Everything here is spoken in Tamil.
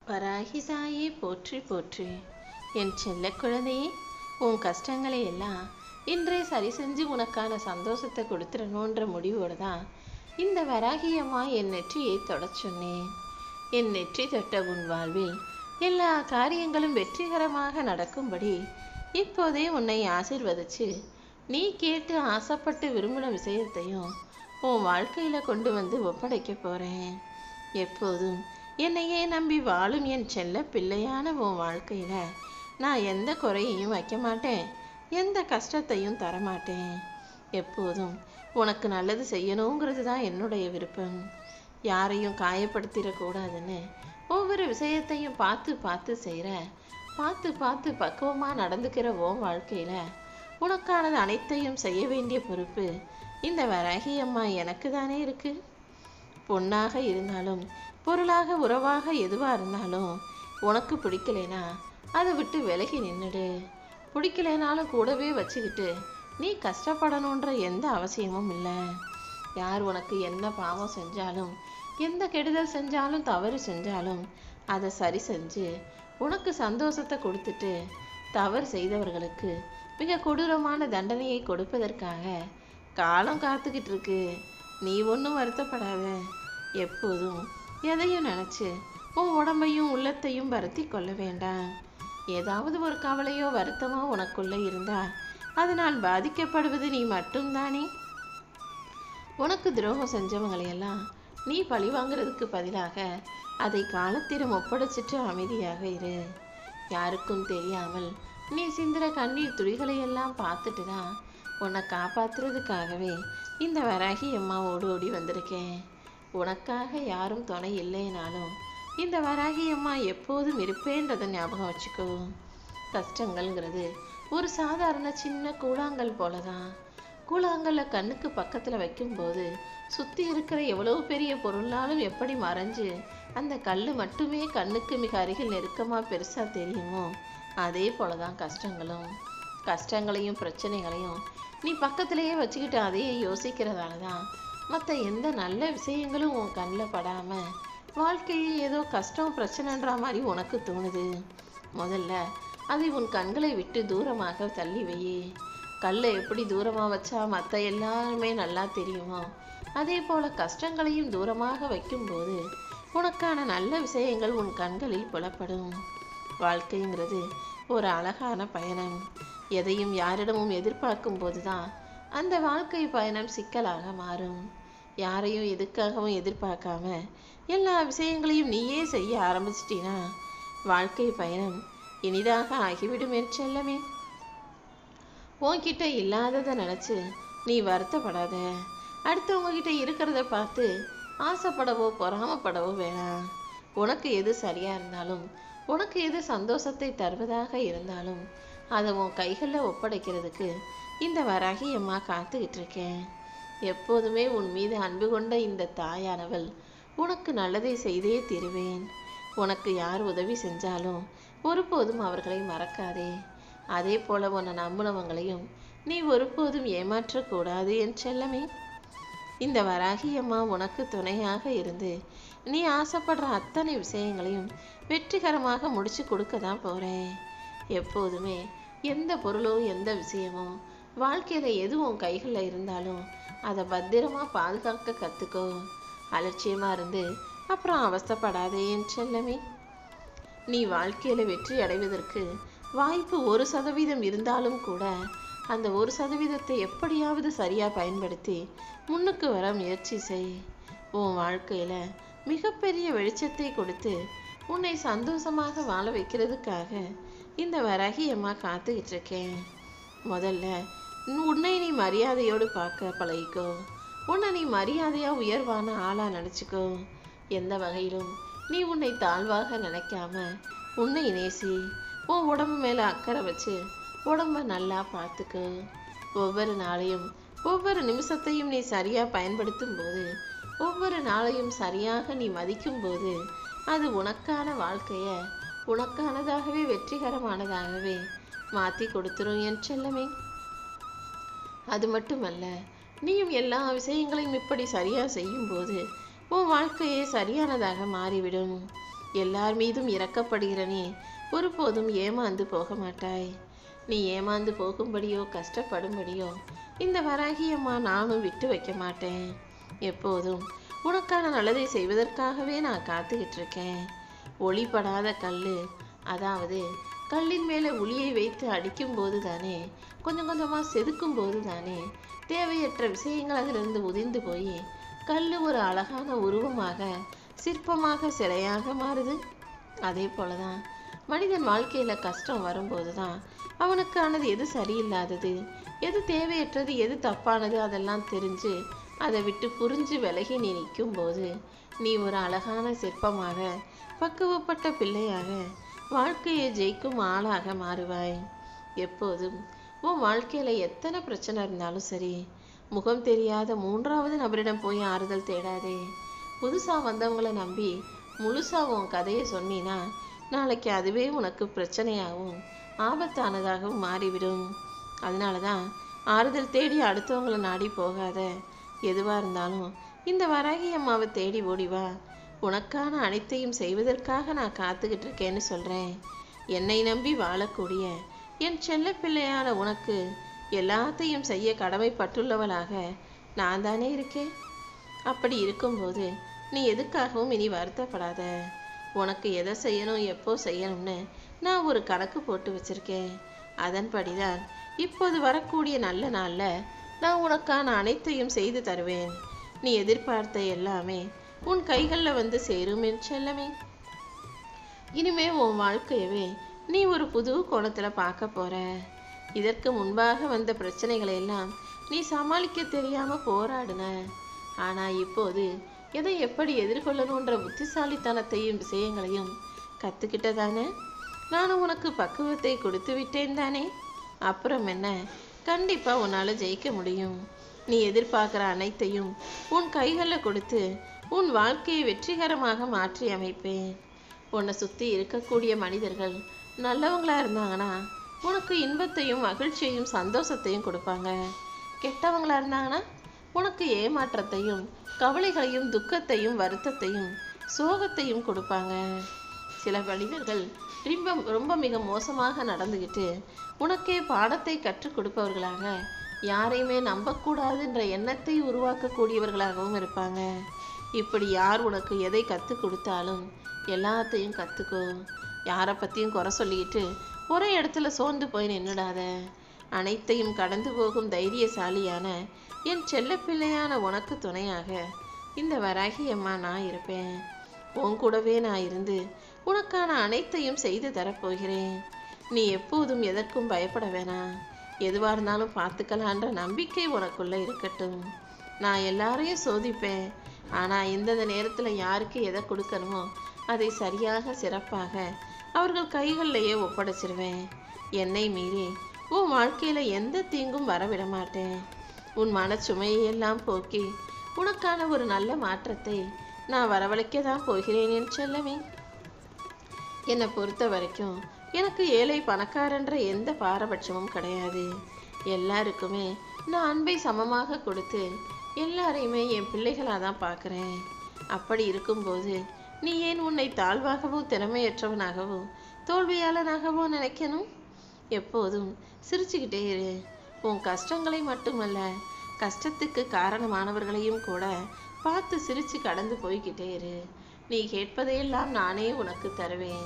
வராகி தாயே போற்றி போற்றி. என் செல்ல குழந்தையே, உன் கஷ்டங்களை எல்லாம் இன்றே சரி செஞ்சு உனக்கான சந்தோஷத்தை கொடுத்துடணுன்ற முடிவோடு தான் இந்த வராகி அம்மா என் நெற்றியை தொடச் சொன்னேன். என் நெற்றி தொட்ட உன் வாழ்வில் எல்லா காரியங்களும் வெற்றிகரமாக நடக்கும்படி இப்போதே உன்னை ஆசிர்வதிச்சு நீ கேட்டு ஆசைப்பட்டு விரும்பின விஷயத்தையும் உன் வாழ்க்கையில் கொண்டு வந்து ஒப்படைக்க போகிறேன். எப்போதும் என்னையே நம்பி வாழும் என் செல்ல பிள்ளையான உன் வாழ்க்கையில் நான் எந்த குறையையும் வைக்க மாட்டேன், எந்த கஷ்டத்தையும் தரமாட்டேன். எப்போதும் உனக்கு நல்லது செய்யணுங்கிறது தான் என்னுடைய விருப்பம். யாரையும் காயப்படுத்திடக்கூடாதுன்னு ஒவ்வொரு விஷயத்தையும் பார்த்து பார்த்து செய்கிற, பார்த்து பார்த்து பக்குவமாக நடந்துக்கிற உன் வாழ்க்கையில் உனக்கானது அனைத்தையும் செய்ய வேண்டிய பொறுப்பு இந்த வராகி அம்மா எனக்கு தானே இருக்குது. பொண்ணாக இருந்தாலும் பொருளாக உறவாக எதுவாக இருந்தாலும் உனக்கு பிடிக்கலைனா அதை விட்டு விலகி நின்றுடு. பிடிக்கலைனாலும் கூடவே வச்சுக்கிட்டு நீ கஷ்டப்படணுன்ற எந்த அவசியமும் இல்லை. யார் உனக்கு என்ன பாவம் செஞ்சாலும், எந்த கெடுதல் செஞ்சாலும், தவறு செஞ்சாலும் அதை சரி செஞ்சு உனக்கு சந்தோஷத்தை கொடுத்துட்டு தவறு செய்தவர்களுக்கு மிக கொடூரமான தண்டனையை கொடுப்பதற்காக காலம் காத்துக்கிட்டு இருக்கு. நீ ஒன்றும் வருத்தப்படாத. எப்போதும் எதையும் நினச்சி உன் உடம்பையும் உள்ளத்தையும் வருத்தி கொள்ள வேண்டாம். ஏதாவது ஒரு கவலையோ வருத்தமோ உனக்குள்ளே இருந்தா அதனால் பாதிக்கப்படுவது நீ மட்டும்தானே. உனக்கு துரோகம் செஞ்சவங்களையெல்லாம் நீ பழி வாங்குறதுக்கு பதிலாக அதை காலத்திடம் ஒப்படைச்சிட்டு அமைதியாக இரு. யாருக்கும் தெரியாமல் நீ சிந்துற கண்ணீர் துளிகளையெல்லாம் பார்த்துட்டு தான் உன்னை காப்பாற்றுறதுக்காகவே இந்த வராகி அம்மா ஓடி ஓடி வந்திருக்கேன். உனக்காக யாரும் துணை இல்லைனாலும் இந்த வராகி அம்மா எப்போதும் இருப்பேன்றதை ஞாபகம் வச்சுக்கோ. கஷ்டங்கள்ங்கிறது ஒரு சாதாரண சின்ன கூழாங்கல் போல தான். கூழாங்கல்ல கண்ணுக்கு பக்கத்தில் வைக்கும்போது சுற்றி இருக்கிற எவ்வளோ பெரிய பொருளாலும் எப்படி மறைஞ்சு அந்த கல் மட்டுமே கண்ணுக்கு மிக அருகில் நெருக்கமாக பெருசாக தெரியுமோ, அதே போல தான் கஷ்டங்களும். கஷ்டங்களையும் பிரச்சனைகளையும் நீ பக்கத்திலேயே வச்சுக்கிட்டு அதையே யோசிக்கிறதால தான் மற்ற எந்த நல்ல விஷயங்களும் உன் கண்ணில் படாமல் வாழ்க்கையில் ஏதோ கஷ்டம் பிரச்சனைன்ற மாதிரி உனக்கு தோணுது. முதல்ல அதை உன் கண்களை விட்டு தூரமாக தள்ளி வை. கல்லை எப்படி தூரமாக வச்சா மற்ற எல்லாருமே நல்லா தெரியுமோ, அதே போல் கஷ்டங்களையும் தூரமாக வைக்கும்போது உனக்கான நல்ல விஷயங்கள் உன் கண்களில் புலப்படும். வாழ்க்கைங்கிறது ஒரு அழகான பயணம். எதையும் யாரிடமும் எதிர்பார்க்கும் போது தான் அந்த வாழ்க்கை பயணம் சிக்கலாக மாறும். யாரையும் எதுக்காகவும் எதிர்பார்க்காம எல்லா விஷயங்களையும் நீயே செய்ய ஆரம்பிச்சிட்டினா வாழ்க்கை பயணம் இனிதாக ஆகிவிடும் என் செல்லமே. உன்கிட்ட இல்லாததை நினச்சி நீ வருத்தப்படாத. அடுத்தவங்ககிட்ட இருக்கிறத பார்த்து ஆசைப்படவோ பொறாமப்படவோ வேணாம். உனக்கு எது சரியாக இருந்தாலும், உனக்கு எது சந்தோஷத்தை தருவதாக இருந்தாலும் அதை உன் கைகளில் ஒப்படைக்கிறதுக்கு இந்த வராகி அம்மா காத்துக்கிட்டு இருக்கேன். எப்போதுமே உன் மீது அன்பு கொண்ட இந்த தாயானவள் உனக்கு நல்லதை செய்தே தருவேன். உனக்கு யார் உதவி செஞ்சாலும் ஒருபோதும் அவர்களை மறக்காதே. அதே போல உன்னை நம்பினவங்களையும் நீ ஒருபோதும் ஏமாற்றக்கூடாது என் செல்லமே. இந்த வராகி அம்மா உனக்கு துணையாக இருந்து நீ ஆசைப்படுற அத்தனை விஷயங்களையும் வெற்றிகரமாக முடிச்சு கொடுக்க தான் போகிறேன். எப்போதுமே எந்த பொருளோ எந்த விஷயமோ வாழ்க்கையில் எது உன் கைகளில் இருந்தாலும் அதை பத்திரமாக பாதுகாக்க கற்றுக்கோ. அலட்சியமாக இருந்து அப்புறம் அவஸ்தைப்படாதே என் செல்லமே. நீ வாழ்க்கையில் வெற்றி அடைவதற்கு வாய்ப்பு 1% இருந்தாலும் கூட அந்த 1% எப்படியாவது சரியாக பயன்படுத்தி முன்னுக்கு வர முயற்சி செய். உன் வாழ்க்கையில் மிகப்பெரிய வெளிச்சத்தை கொடுத்து உன்னை சந்தோஷமாக வாழ வைக்கிறதுக்காக இந்த வராகி அம்மா காத்துக்கிட்டு இருக்கேன். முதல்ல உன்னை நீ மரியாதையோடு பார்க்க பழகிக்கோ. உன்னை நீ மரியாதையாக உயர்வான ஆளாக நினச்சிக்கோ. எந்த வகையிலும் நீ உன்னை தாழ்வாக நினைக்காம உன்னை நேசி. உன் உடம்பு மேலே அக்கறை வச்சு உடம்ப நல்லா பார்த்துக்கோ. ஒவ்வொரு நாளையும் ஒவ்வொரு நிமிஷத்தையும் நீ சரியாக பயன்படுத்தும் போது, ஒவ்வொரு நாளையும் சரியாக நீ மதிக்கும் போது அது உனக்கான வாழ்க்கையை உனக்கானதாகவே வெற்றிகரமானதாகவே மாற்றி கொடுத்துரும் என் செல்லமே. அது மட்டுமல்ல, நீயும் எல்லா விஷயங்களையும் இப்படி சரியாக செய்யும்போது உன் வாழ்க்கையே சரியானதாக மாறிவிடும். எல்லார் மீதும் இரக்கப்படுகிற நீ ஒருபோதும் ஏமாந்து போக மாட்டாய். நீ ஏமாந்து போகும்படியோ கஷ்டப்படும்படியோ இந்த வராகி அம்மா நானும் விட்டு வைக்க மாட்டேன். எப்போதும் உனக்கான நல்லதை செய்வதற்காகவே நான் காத்துக்கிட்டு இருக்கேன். ஒளிப்படாத கல், அதாவது கல்லின் மேலே உளியை வைத்து அடிக்கும் போது தானே, கொஞ்சம் கொஞ்சமாக செதுக்கும் போது தானே தேவையற்ற விஷயங்கள் அதிலிருந்து உதிர்ந்து போய் கல் ஒரு அழகான உருவமாக, சிற்பமாக, சிலையாக மாறுது. அதே போலதான் மனிதன் வாழ்க்கையில கஷ்டம் வரும்போது தான் அவனுக்கானது எது சரியில்லாதது, எது தேவையற்றது, எது தப்பானது அதெல்லாம் தெரிஞ்சு அதை விட்டு புரிஞ்சு விலகி நீ நிற்கும் போது நீ ஒரு அழகான சிற்பமாக, பக்குவப்பட்ட பிள்ளையாக, வாழ்க்கையை ஜெயிக்கும் ஆளாக மாறுவாய். எப்போதும் உன் வாழ்க்கையில எத்தனை பிரச்சனை இருந்தாலும் சரி, முகம் தெரியாத மூன்றாவது நபரிடம் போய் ஆறுதல் தேடாதே. புதுசா வந்தவங்களை நம்பி முழுசா உன் கதையை சொன்னீன்னா நாளைக்கு அதுவே உனக்கு பிரச்சனையாகவும் ஆபத்தானதாகவும் மாறிவிடும். அதனாலதான் ஆறுதல் தேடி அடுத்தவங்களை நாடி போகாத. எதுவா இருந்தாலும் இந்த வராகி அம்மாவை தேடி ஓடிவா. உனக்கான அனைத்தையும் செய்வதற்காக நான் காத்துக்கிட்டு இருக்கேன்னு சொல்றேன். என்னை நம்பி வாழக்கூடிய என் செல்ல பிள்ளையான உனக்கு எல்லாத்தையும் செய்ய கடமைப்பட்டுள்ளவளாக நான் தானே இருக்கேன். அப்படி இருக்கும்போது நீ எதுக்காகவும் இனி வருத்தப்படாத. உனக்கு எதை செய்யணும், எப்போ செய்யணும்னு நான் ஒரு கணக்கு போட்டு வச்சிருக்கேன். அதன்படிதான் இப்போது வரக்கூடிய நல்ல நாள்ல நான் உனக்கான அனைத்தையும் செய்து தருவேன். நீ எதிர்பார்த்த எல்லாமே உன் கைகளில் வந்து சேரும் என் செல்லமே. இனிமே உன் வாழ்க்கையவே நீ ஒரு புது கோணத்துல பார்க்க போற. இதற்கு முன்பாக வந்த பிரச்சனைகளை எல்லாம் நீ சமாளிக்க தெரியாம போராடுன. ஆனா இப்போது எதை எப்படி எதிர்கொள்ளணுன்ற புத்திசாலித்தனத்தையும் விஷயங்களையும் கத்துக்கிட்டதானே. நானும் உனக்கு பக்குவத்தை கொடுத்து விட்டேன் தானே. அப்புறம் என்ன, கண்டிப்பா உன்னால ஜெயிக்க முடியும். நீ எதிர்பார்க்கிற அனைத்தையும் உன் கைகளில் கொடுத்து உன் வாழ்க்கையை வெற்றிகரமாக மாற்றி அமைப்பேன். உன்னை சுத்தி இருக்கக்கூடிய மனிதர்கள் நல்லவங்களா இருந்தாங்கன்னா உனக்கு இன்பத்தையும் மகிழ்ச்சியையும் சந்தோஷத்தையும் கொடுப்பாங்க. கெட்டவங்களா இருந்தாங்கன்னா உனக்கு ஏமாற்றத்தையும் கவலைகளையும் துக்கத்தையும் வருத்தத்தையும் சோகத்தையும் கொடுப்பாங்க. சில மனிதர்கள் ரொம்ப மிக மோசமாக நடந்துகிட்டு உனக்கே பாடத்தை கற்றுக் கொடுப்பவர்களாக, யாரையுமே நம்பக்கூடாதுன்ற எண்ணத்தை உருவாக்கக்கூடியவர்களாகவும் இருப்பாங்க. இப்படி யார் உனக்கு எதை கற்றுக் கொடுத்தாலும் எல்லாத்தையும் கற்றுக்கோ. யாரை பற்றியும் குறை சொல்லிக்கிட்டு ஒரே இடத்துல சோர்ந்து போய் நின்றுடாத. அனைத்தையும் கடந்து போகும் தைரியசாலியான என் செல்ல பிள்ளையான உனக்கு துணையாக இந்த வராகி அம்மா நான் இருப்பேன். உன் கூடவே நான் இருந்து உனக்கான அனைத்தையும் செய்து தரப்போகிறேன். நீ எப்போதும் எதற்கும் பயப்பட வேணாம். எதுவா இருந்தாலும் பார்த்துக்கலான்ற நம்பிக்கை உனக்குள்ள இருக்கட்டும். நான் எல்லாரையும் சோதிப்பேன். ஆனா இந்தந்த நேரத்துல யாருக்கு எதை கொடுக்கணுமோ அதை சரியாக சிறப்பாக அவர்கள் கைகள்லையே ஒப்படைச்சிருவேன். என்னை மீறி உன் வாழ்க்கையில எந்த தீங்கும் வரவிட மாட்டேன். உன் மனச்சுமையை எல்லாம் போக்கி உனக்கான ஒரு நல்ல மாற்றத்தை நான் வரவழைக்க தான் போகிறேன் என் செல்லமே. என்னை பொறுத்த வரைக்கும் எனக்கு ஏழை பணக்காரன்ற எந்த பாரபட்சமும் கிடையாது. எல்லாருக்குமே நான் அன்பை சமமாக கொடுத்து எல்லாரையுமே என் பிள்ளைகளாக தான் பார்க்குறேன். அப்படி இருக்கும்போது நீ ஏன் உன்னை தாழ்வாகவோ திறமையற்றவனாகவோ தோல்வியாளனாகவோ நினைக்கணும்? எப்போதும் சிரிச்சுக்கிட்டே இரு. உன் கஷ்டங்களை மட்டுமல்ல, கஷ்டத்துக்கு காரணமானவர்களையும் கூட பார்த்து சிரிச்சு கடந்து போய்கிட்டே இரு. நீ கேட்பதையெல்லாம் நானே உனக்கு தருவேன்.